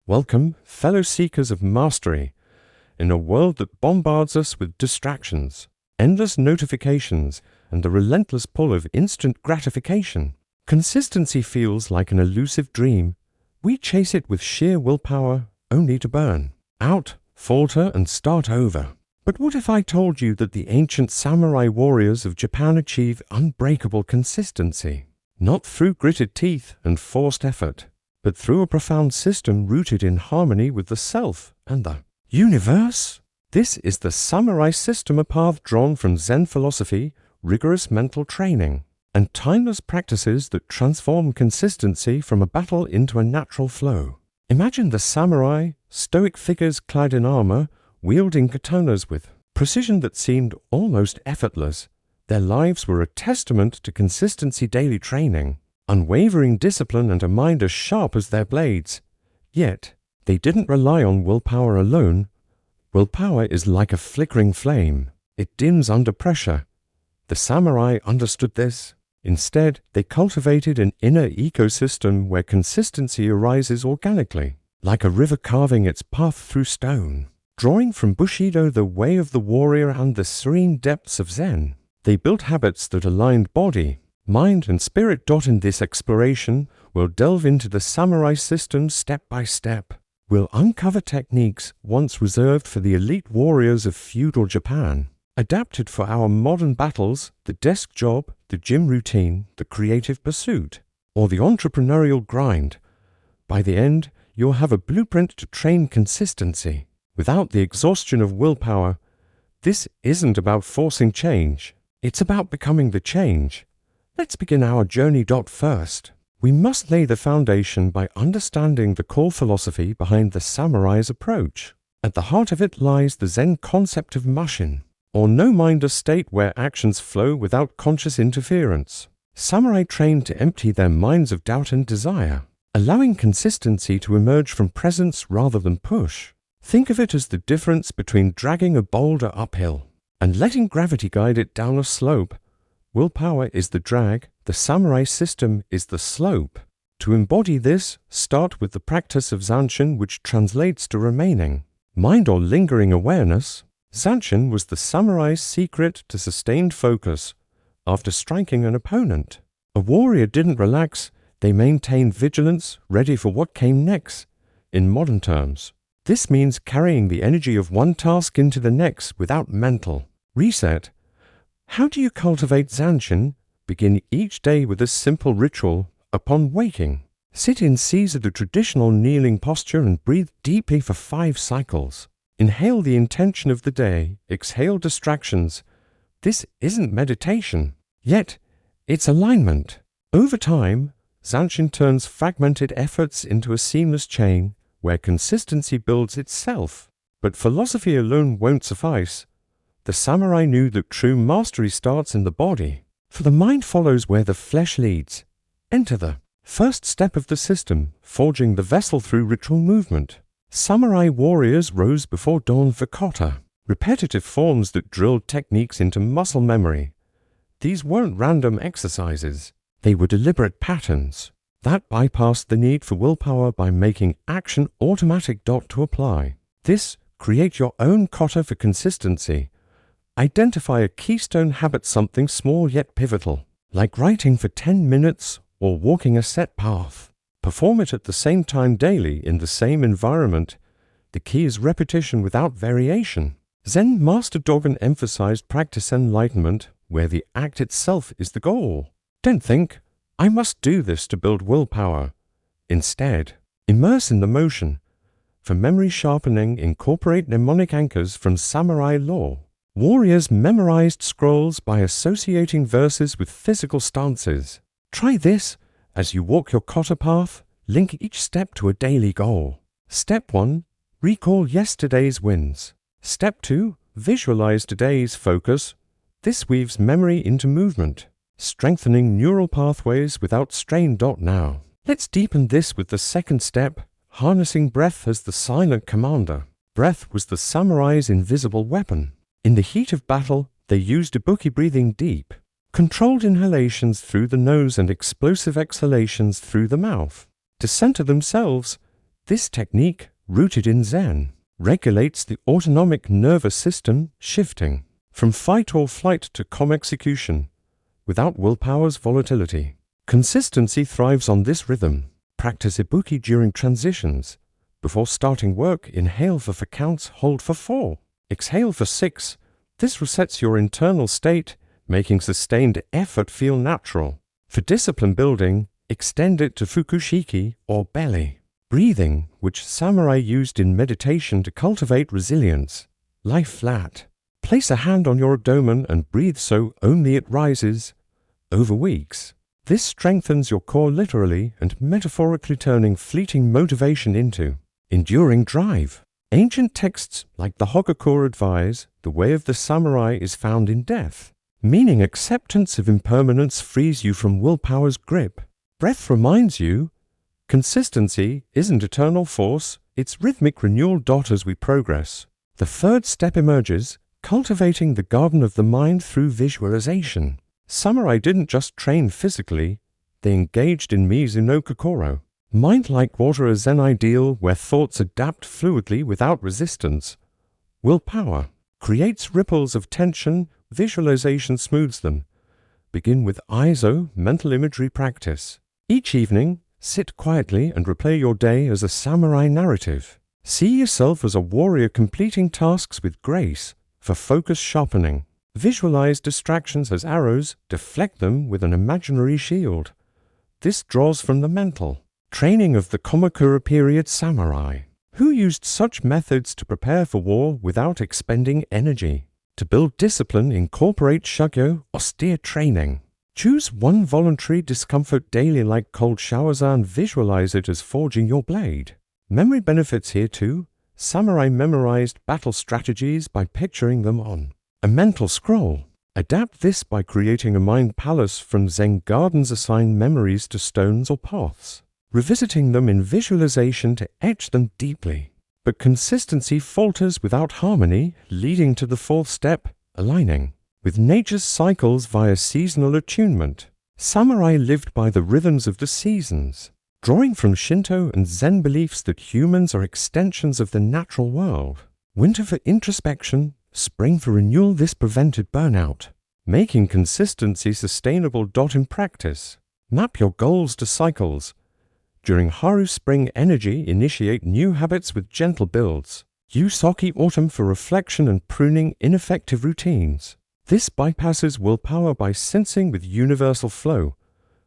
Welcome, fellow seekers of mastery, in a world that bombards us with distractions, endless notifications, and the relentless pull of instant gratification. Consistency feels like an elusive dream. We chase it with sheer willpower, only to burn out, falter, and start over. But what if I told you that the ancient samurai warriors of Japan achieved unbreakable consistency? Not through gritted teeth and forced effort, but through a profound system rooted in harmony with the self and the universe. This is the samurai system, a path drawn from Zen philosophy, rigorous mental training, and timeless practices that transform consistency from a battle into a natural flow. Imagine the samurai, stoic figures clad in armor, wielding katanas with precision that seemed almost effortless. Their lives were a testament to consistency, daily training, unwavering discipline, and a mind as sharp as their blades. Yet, they didn't rely on willpower alone. Willpower is like a flickering flame. It dims under pressure. The samurai understood this. Instead, they cultivated an inner ecosystem where consistency arises organically, like a river carving its path through stone. Drawing from Bushido, the way of the warrior, and the serene depths of Zen, they built habits that aligned body, mind, and spirit. In this exploration, we'll delve into the samurai system step by step. We'll uncover techniques once reserved for the elite warriors of feudal Japan, adapted for our modern battles, the desk job, the gym routine, the creative pursuit, or the entrepreneurial grind. By the end, you'll have a blueprint to train consistency without the exhaustion of willpower. This isn't about forcing change. It's about becoming the change. Let's begin our journey. First, we must lay the foundation by understanding the core philosophy behind the samurai's approach. At the heart of it lies the Zen concept of mushin, or no-mind, a state where actions flow without conscious interference. Samurai trained to empty their minds of doubt and desire, allowing consistency to emerge from presence rather than push. Think of it as the difference between dragging a boulder uphill and letting gravity guide it down a slope. Willpower is the drag, the samurai system is the slope. To embody this, start with the practice of zanshin, which translates to remaining mind or lingering awareness. Zanshin was the samurai's secret to sustained focus after striking an opponent. A warrior didn't relax, they maintained vigilance, ready for what came next. In modern terms, this means carrying the energy of one task into the next without mental reset. How do you cultivate zanshin? Begin each day with a simple ritual. Upon waking, sit in Caesar, the traditional kneeling posture, and breathe deeply for 5 cycles. Inhale the intention of the day, exhale distractions. This isn't meditation, yet it's alignment. Over time, zanshin turns fragmented efforts into a seamless chain where consistency builds itself. But philosophy alone won't suffice. The samurai knew that true mastery starts in the body, for the mind follows where the flesh leads. Enter the first step of the system, forging the vessel through ritual movement. Samurai warriors rose before dawn for kata, repetitive forms that drilled techniques into muscle memory. These weren't random exercises. They were deliberate patterns that bypassed the need for willpower by making action automatic. To apply this, create your own kata for consistency. Identify a keystone habit, something small yet pivotal, like writing for 10 minutes or walking a set path. Perform it at the same time daily in the same environment. The key is repetition without variation. Zen Master Dogen emphasized practice enlightenment, where the act itself is the goal. Don't think, I must do this to build willpower. Instead, immerse in the motion. For memory sharpening, incorporate mnemonic anchors from samurai lore. Warriors memorized scrolls by associating verses with physical stances. Try this as you walk your kata path. Link each step to a daily goal. Step 1. Recall yesterday's wins. Step 2. Visualize today's focus. This weaves memory into movement, strengthening neural pathways without strain. Now, let's deepen this with the second step, harnessing breath as the silent commander. Breath was the samurai's invisible weapon. In the heat of battle, they used ibuki, breathing deep, controlled inhalations through the nose and explosive exhalations through the mouth. To center themselves, This technique, rooted in Zen, regulates the autonomic nervous system, shifting from fight or flight to calm execution without willpower's volatility. Consistency thrives on this rhythm. Practice ibuki during transitions. Before starting work, inhale for 4 counts, hold for 4. Exhale for 6. This resets your internal state, making sustained effort feel natural. For discipline building, extend it to fukushiki or belly breathing, which samurai used in meditation to cultivate resilience. Lie flat. Place a hand on your abdomen and breathe so only it rises. Over weeks, this strengthens your core, literally and metaphorically turning fleeting motivation into enduring drive. Ancient texts like the Hokkaku advise the way of the samurai is found in death, meaning acceptance of impermanence frees you from willpower's grip. Breath reminds you consistency isn't eternal force, it's rhythmic renewal. As we progress, the third step emerges, cultivating the garden of the mind through visualization. Samurai didn't just train physically, they engaged in Mizu no Kokoro. Mind like water, a Zen ideal where thoughts adapt fluidly without resistance. Willpower creates ripples of tension, visualization smooths them. Begin with Aizo, mental imagery practice. Each evening, sit quietly and replay your day as a samurai narrative. See yourself as a warrior completing tasks with grace for focus sharpening. Visualize distractions as arrows, deflect them with an imaginary shield. This draws from the mental training of the Kamakura period samurai, who used such methods to prepare for war without expending energy. To build discipline, incorporate shugyo, austere training. Choose one voluntary discomfort daily like cold showers and visualize it as forging your blade. Memory benefits here too. Samurai memorized battle strategies by picturing them on a mental scroll. Adapt this by creating a mind palace from Zen gardens. Assign memories to stones or paths, revisiting them in visualization to etch them deeply. But consistency falters without harmony, leading to the fourth step, aligning with nature's cycles via seasonal attunement. Samurai lived by the rhythms of the seasons, drawing from Shinto and Zen beliefs that humans are extensions of the natural world. Winter for introspection, spring for renewal. This prevented burnout, making consistency sustainable. In practice, map your goals to cycles. During Haru spring energy, initiate new habits with gentle builds. Use Saki autumn for reflection and pruning ineffective routines. This bypasses willpower by sensing with universal flow.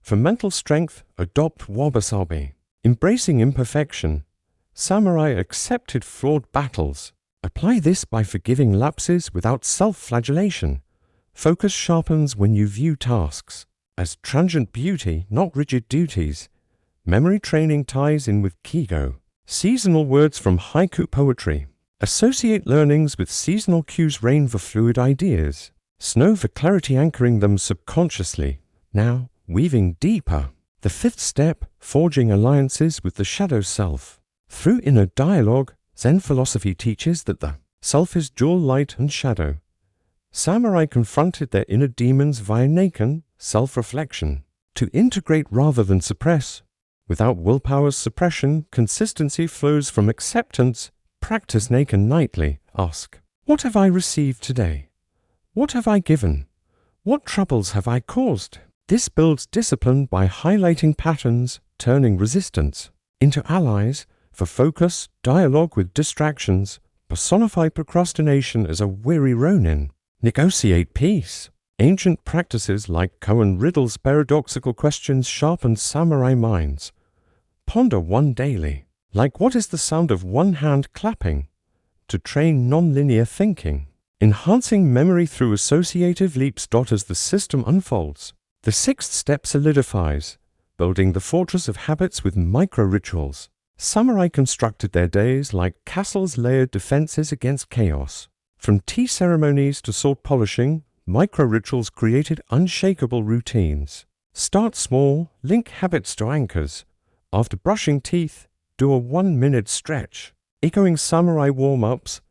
For mental strength, adopt wabi-sabi. Embracing imperfection. Samurai accepted flawed battles. Apply this by forgiving lapses without self-flagellation. Focus sharpens when you view tasks as transient beauty, not rigid duties. Memory training ties in with Kigo. Seasonal words from haiku poetry. Associate learnings with seasonal cues. Rain for fluid ideas. Snow for clarity, anchoring them subconsciously. Now, weaving deeper. The fifth step, forging alliances with the shadow self. Through inner dialogue, Zen philosophy teaches that the self is dual light and shadow. Samurai confronted their inner demons via Neikan, self-reflection. To integrate rather than suppress. Without willpower's suppression, consistency flows from acceptance. Practice Neikan nightly. Ask, what have I received today? What have I given? What troubles have I caused? This builds discipline by highlighting patterns, turning resistance into allies. For focus, dialogue with distractions. Personify procrastination as a weary ronin. Negotiate peace. Ancient practices like koan riddles, paradoxical questions sharpen samurai minds. Ponder one daily, like what is the sound of one hand clapping, to train non-linear thinking. Enhancing memory through associative leaps. As the system unfolds, the sixth step solidifies, building the fortress of habits with micro-rituals. Samurai constructed their days like castles, layered defenses against chaos. From tea ceremonies to sword polishing, micro-rituals created unshakable routines. Start small, link habits to anchors. After brushing teeth, do a 1-minute stretch. Echoing samurai warm-ups,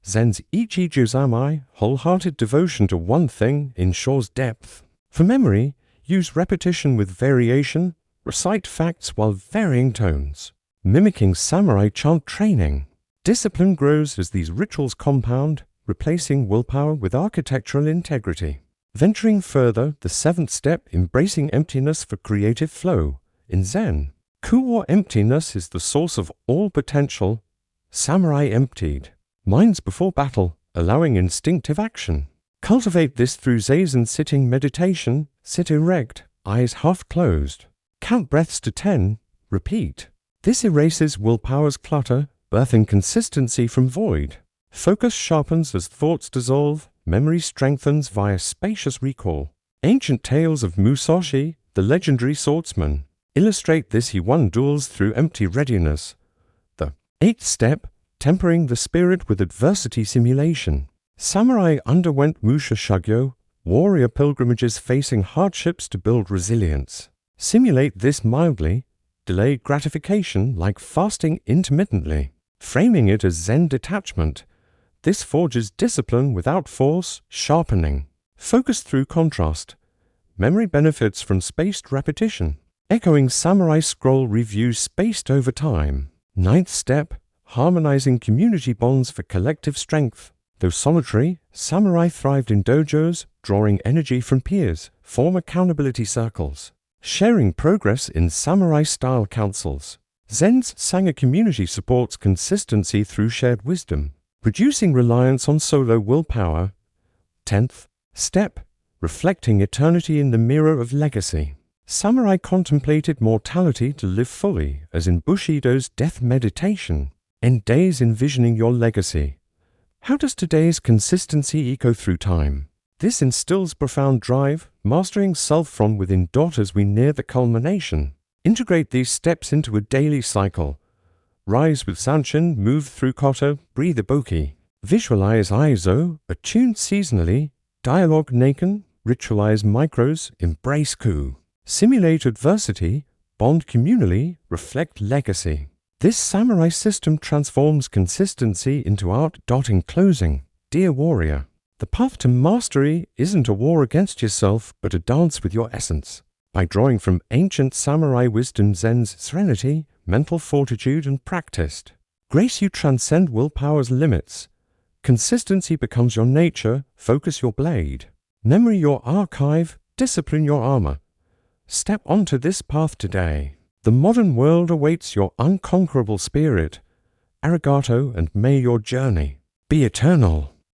Zen's Ichi-Juzamai, wholehearted devotion to one thing, ensures depth. For memory, use repetition with variation, recite facts while varying tones. mimicking samurai chant training. Discipline grows as these rituals compound, replacing willpower with architectural integrity. Venturing further, the 7th step, embracing emptiness for creative flow. In Zen, ku or emptiness is the source of all potential. Samurai emptied. Minds before battle, allowing instinctive action. Cultivate this through zazen sitting meditation. Sit erect, eyes half closed. Count breaths to 10. Repeat. This erases willpower's clutter, birthing consistency from void. Focus sharpens as thoughts dissolve. Memory strengthens via spacious recall. Ancient tales of Musashi, the legendary swordsman, illustrate this. He won duels through empty readiness. The 8th step, tempering the spirit with adversity simulation. Samurai underwent musha shugyo, warrior pilgrimages facing hardships to build resilience. Simulate this mildly, delayed gratification like fasting intermittently. Framing it as Zen detachment, this forges discipline without force, sharpening. Focus through contrast. Memory benefits from spaced repetition. Echoing samurai scroll reviews spaced over time. 9th step, harmonizing community bonds for collective strength. Though solitary, samurai thrived in dojos, drawing energy from peers, form accountability circles. Sharing progress in samurai-style councils. Zen's Sangha community supports consistency through shared wisdom, reducing reliance on solo willpower. 10th step, reflecting eternity in the mirror of legacy. Samurai contemplated mortality to live fully, as in Bushido's death meditation. End days envisioning your legacy. How does today's consistency echo through time? This instills profound drive, mastering self from within. As we near the culmination, integrate these steps into a daily cycle. Rise with Sanshin, move through Koto, breathe Iboki. Visualize Aizo, attuned seasonally. Dialogue Naken, ritualize micros, embrace Ku. Simulate adversity, bond communally, reflect legacy. This samurai system transforms consistency into art. In closing, dear warrior, the path to mastery isn't a war against yourself, but a dance with your essence. By drawing from ancient samurai wisdom, Zen's serenity, mental fortitude, and practiced grace, you transcend willpower's limits. Consistency becomes your nature, focus your blade. Memory your archive, discipline your armor. Step onto this path today. The modern world awaits your unconquerable spirit. Arigato, and may your journey be eternal.